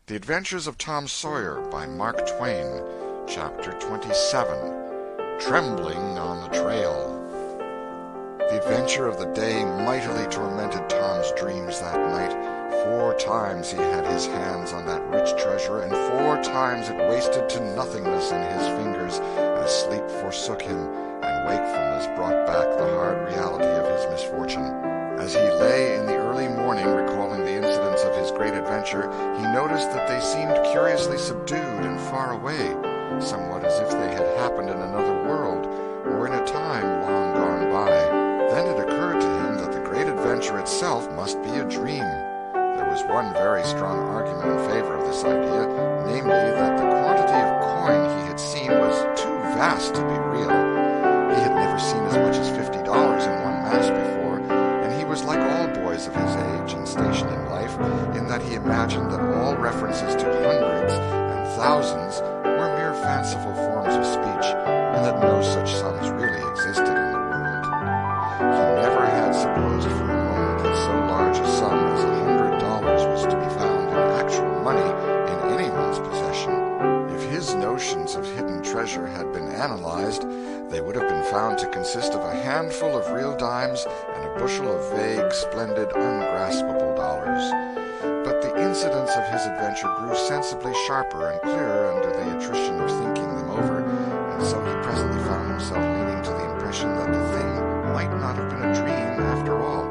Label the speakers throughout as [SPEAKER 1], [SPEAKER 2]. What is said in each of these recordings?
[SPEAKER 1] The Adventures of Tom Sawyer by Mark Twain, Chapter 27, Trembling on the Trail. The adventure of the day mightily tormented Tom's dreams that night. 4 times he had his hands on that rich treasure, and 4 times it wasted to nothingness in his fingers, as sleep forsook him, and wakefulness brought back the hard reality of his misfortune. As he lay in the early morning recalling the incidents of his great adventure, he noticed that they seemed curiously subdued and far away, somewhat as if they had happened in another world, or in a time long gone by. Then it occurred to him that the great adventure itself must be a dream. There was one very strong argument in favor of this idea, namely that the quantity of coin he had seen was too vast to be real. He had never seen as much as $50 in one mass before, and he was like all boys of his age and station in life, in that he imagined that all references to hundreds and thousands were mere fanciful forms of speech, and that no such sums really existed in the world. He never had supposed for a moment that so large a sum as $100 was to be found in actual money in anyone's possession. If his notions of hidden treasure had been analyzed, they would have been found to consist of a handful of real dimes and a bushel of vague, splendid, ungraspable dollars. But the incidents of his adventure grew sensibly sharper and clearer under the attrition of thinking them over, and so he presently found himself leaning to the impression that the thing might not have been a dream after all.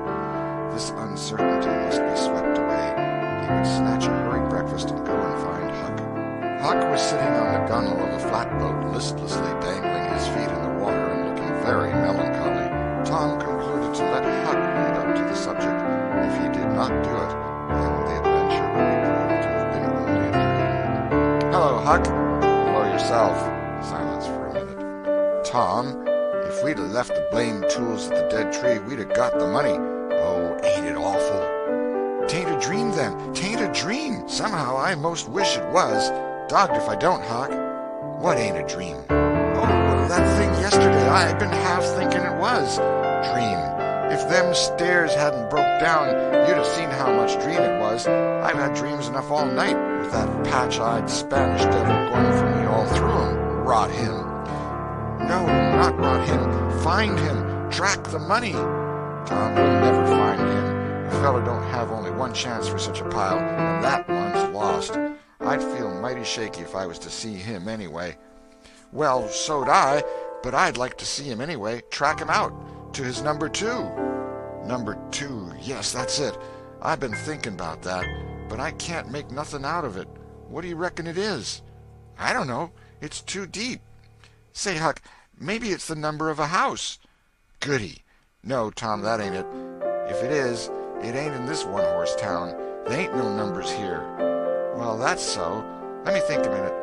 [SPEAKER 1] This uncertainty must be swept away. He would snatch a hurried breakfast and go and find Huck. Huck was sitting on the gunwale of a flatboat, listlessly dangling his feet in the water and looking very melancholy. Tom concluded to let Huck lead up to the subject. If he did not do it, then the adventure would be proved to have been only a dream. "Hello, Huck." "Hello yourself." Silence for a minute. "Tom, if we'd have left the blamed tools at the dead tree, we'd have got the money." "Oh, ain't it awful?" "'Tain't a dream, then. 'Tain't a dream. Somehow I most wish it was. Dogged if I don't, Huck." "What ain't a dream?" "Oh, that thing yesterday. I've been half thinking it was. Dream. If them stairs hadn't broke down, you'd have seen how much dream it was. I've had dreams enough all night, with that patch-eyed Spanish devil going for me all through 'em. Rot him." "No, not rot him. Find him. Track the money." "Tom will never find him. A feller don't have only one chance for such a pile, and that one's lost. I'd feel mighty shaky if I was to see him anyway." "Well, so'd I, but I'd like to see him anyway. Track him out. To his number 2. "Number 2, yes, that's it. I've been thinking about that, but I can't make nothing out of it. What do you reckon it is?" "I don't know. It's too deep. Say, Huck, maybe it's the number of a house." "Goody. No, Tom, that ain't it. If it is, it ain't in this one-horse town. There ain't no numbers here." "Well, that's so. Let me think a minute.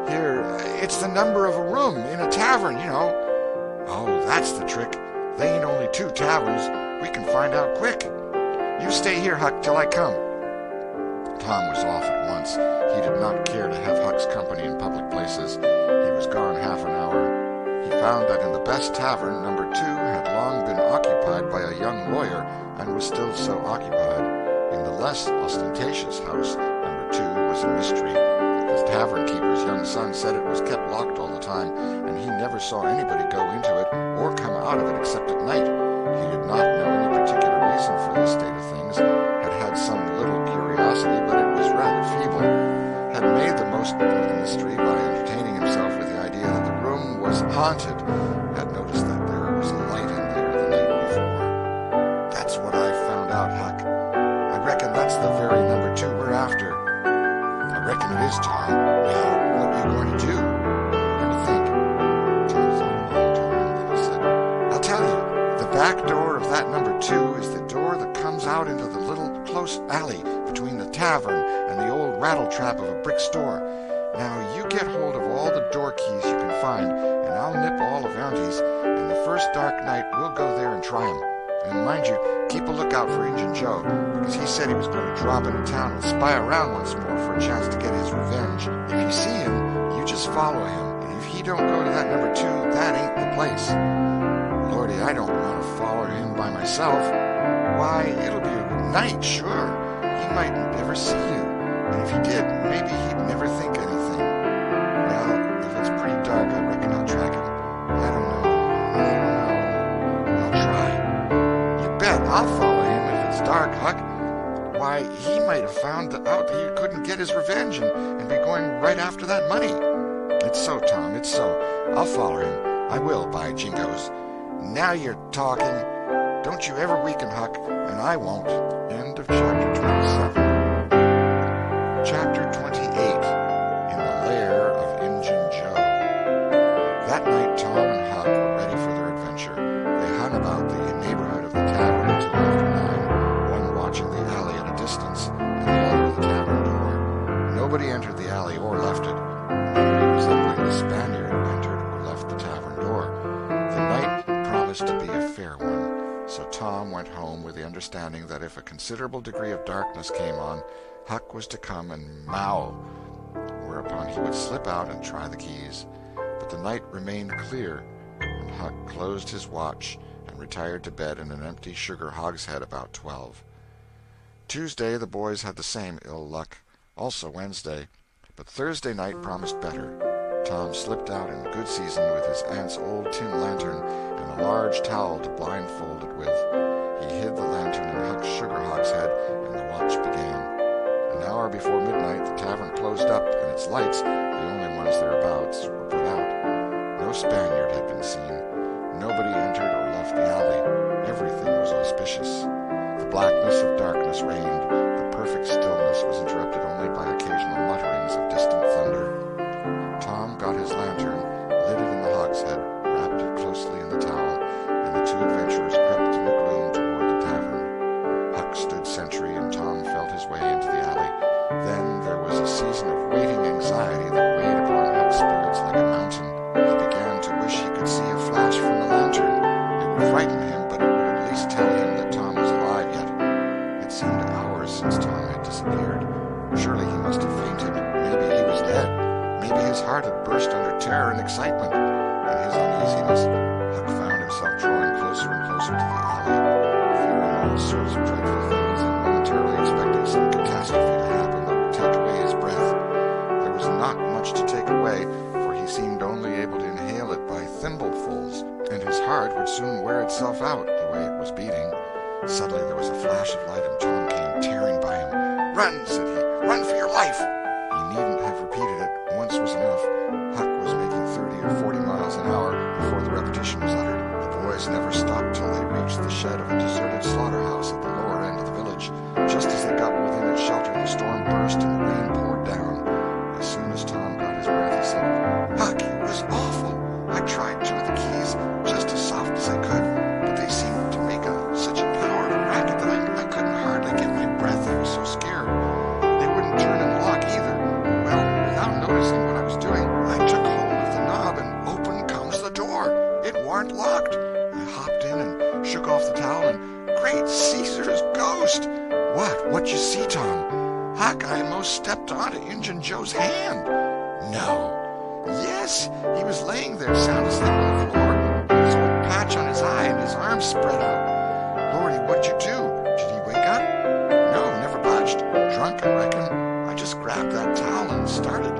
[SPEAKER 1] Here, it's the number of a room in a tavern, you know." "Oh, that's the trick. They ain't only 2 taverns. We can find out quick. You stay here, Huck, till I come." Tom was off at once. He did not care to have Huck's company in public places. He was gone half an hour. He found that in the best tavern, number 2 had long been occupied by a young lawyer, and was still so occupied. In the less ostentatious house, number 2 was a mystery. The tavern-keeper's young son said it was kept locked all the time, and he never saw anybody go into it or come out of it except at night. He did not know any particular reason for this state of things, had some little curiosity, but it was rather feeble, had made the most of the mystery by entertaining himself with the idea that the room was haunted, had noticed that there was a light in there the night before. "That's what I found out, Huck. I reckon that's the very number 2 we're after." "I reckon it is, Tom. Now, what you going to do?" "Let me think." Tom thought a long time, then he said, "I'll tell you. The back door of that number 2 is the door that comes out into the little close alley between the tavern and the old rattle-trap of a brick store. Now, you get hold of all the door keys you can find, and I'll nip all of Aunty's, and the first dark night we'll go there and try 'em. And mind you, keep a lookout for Injun Joe, because he said he was going to drop into town and spy around once more for a chance to get his revenge. If you see him, you just follow him, and if he don't go to that number 2, that ain't the place." "Lordy, I don't want to follow him by myself." "Why, it'll be a night, sure. He mightn't ever see you, and if he did, maybe out that he couldn't get his revenge and be going right after that money. It's so, Tom, it's so. I'll follow him. I will, by jingoes. Now you're talking. Don't you ever weaken, Huck, and I won't. End of chapter 27. Chapter 28. In the Lair of Injun Joe. That night Tom and Huck were ready for their adventure. They hung about the neighborhood of the tavern until after 9, one watching the alley at a distance, and the other the tavern door. Nobody entered the alley or left it. Nobody resembling the Spaniard entered or left the tavern door. The night promised to be a fair one, so Tom went home with the understanding that if a considerable degree of darkness came on, Huck was to come and mow, whereupon he would slip out and try the keys. But the night remained clear, and Huck closed his watch and retired to bed in an empty sugar hogshead about 12. Tuesday the boys had the same ill luck, also Wednesday, but Thursday night promised better. Tom slipped out in good season with his aunt's old tin lantern and a large towel to blindfold it with. He hid the lantern in Huck's sugar hogshead, and the watch began. An hour before midnight the tavern closed up, and its lights, the only ones thereabouts, were put out. No Spaniard had been seen. Nobody entered or left the alley. Everything was auspicious. The blackness of darkness reigned. The perfect stillness was interrupted only by occasional mutterings of distant thunder. Tom got his lantern, lit it in the hogshead, wrapped it closely in the towel, and the two adventurers crept in the gloom toward the tavern. Huck stood sentry, and Tom felt his way into the alley. Then there was a season of waiting anxiety that weighed upon Huck's spirits like a mountain. He began to wish he could see a flash from the lantern. It would frighten him, but it would at least tell him that Tom was alive yet. It seemed hours since Tom had disappeared. Surely he must have fainted. Maybe he was dead. Maybe his heart had burst under terror and excitement. In his uneasiness, Huck found himself drawing closer and closer to the alley, fearing all sorts of dreadful things and momentarily expecting some catastrophe to happen that would take away his breath. There was not much to take away, for he seemed only able to inhale it by thimblefuls, and his heart would soon wear itself out, the way it was beating. Suddenly there was a flash of light, and Tom came tearing by him. "Run," said he. "Run for your life!" He needn't have repeated it. Once was enough. Huck was making 30 or 40 miles an hour before the repetition was uttered. The boys never stopped till they reached the shed of a deserted slaughterhouse at the lower end of the village. Just as they got within its shelter, the storm burst and the rain poured down. As soon as Tom got his breath, he said, "Huck, it was awful. I tried two of the keys just as soft as I could, but they seemed to make such a power of a racket that I couldn't hardly get my breath. I was so scared. They wouldn't turn and lock either. Well, without noticing what I was doing, I took hold of the knob, and open comes the door. It warn't locked. I hopped in and shook off the towel, and great Caesar's ghost!" What you see, Tom?" "Huck, I most stepped onto Injun Joe's hand." "No." "Yes, he was laying there sound asleep on the floor, with his old patch on his eye and his arms spread out." "Lordy, what'd you do? Did he wake up?" "No, never budged. Drunk, I reckon. I just grabbed that towel and started."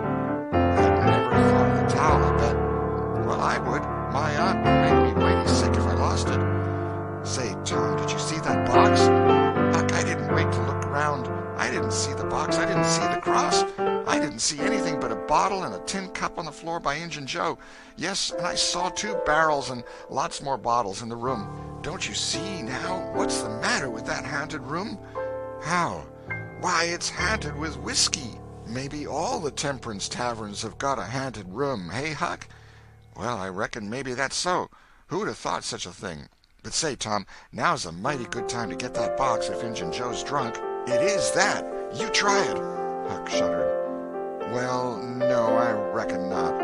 [SPEAKER 1] "I'd never thought of the towel, I bet." "Well, I would. My aunt would make me mighty sick if I lost it." "Say, Tom, did you see that box?" "Huck, I didn't wait to look around. I didn't see the box. I didn't see the cross. I didn't see anything but a bottle and a tin cup on the floor by Injun Joe. Yes, and I saw 2 barrels and lots more bottles in the room. Don't you see now? What's the matter with that haunted room?" "How?" "Why, it's haunted with whiskey. Maybe all the temperance taverns have got a haunted room, hey, Huck?" "Well, I reckon maybe that's so. Who'd have thought such a thing? But say, Tom, now's a mighty good time to get that box if Injun Joe's drunk." "It is that. You try it." Huck shuddered. "Well, no, I reckon not."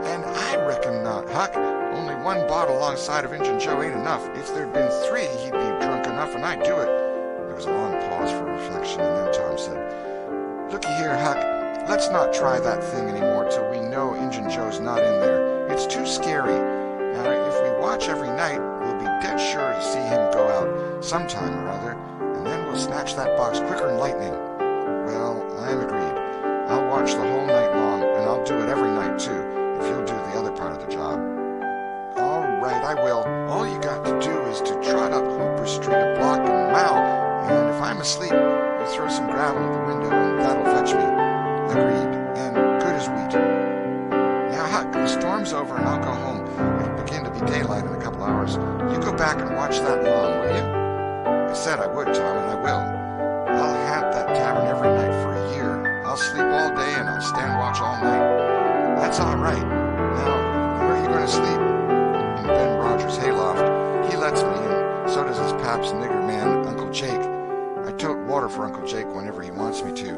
[SPEAKER 1] "And I reckon not, Huck. Only 1 bottle alongside of Injun Joe ain't enough. If there'd been 3, he'd be drunk enough, and I'd do it." There was a long pause for reflection, and then Tom said, "Looky here, Huck, let's not try that thing any more till we know Injun Joe's not in there. It's too scary. Now, if we watch every night, we'll be dead sure to see him go out sometime or other, and then we'll snatch that box quicker'n lightning." "Well, I'm agreed. I'll watch the whole night long, and I'll do it every night, too, if you'll do the other part of the job." "All right, I will. All you got to do is to trot up Hooper Street a block and mow, and if I'm asleep, you throw some gravel at the window, and that'll back and watch that lawn, will you?" I said I would, Tom, and I will. I'll haunt that tavern every night for a year. I'll sleep all day and I'll stand watch all night. That's all right. Now, where are you going to sleep? In Ben Rogers' hayloft. He lets me, and so does his pap's nigger man, Uncle Jake. I tote water for Uncle Jake whenever he wants me to,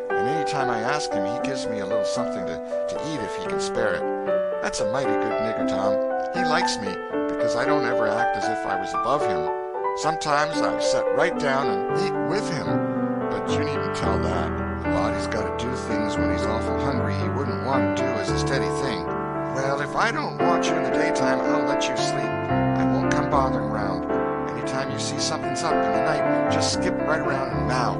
[SPEAKER 1] and any time I ask him, he gives me a little something to eat if he can spare it. That's a mighty good nigger, Tom. He likes me, because I don't ever act as if I was above him. Sometimes I sit right down and eat with him, but you needn't tell that. A body's got to do things when he's awful hungry he wouldn't want to do as a steady thing. Well, if I don't want you in the daytime, I'll let you sleep. I won't come bothering round. Anytime you see something's up in the night, just skip right around and meow.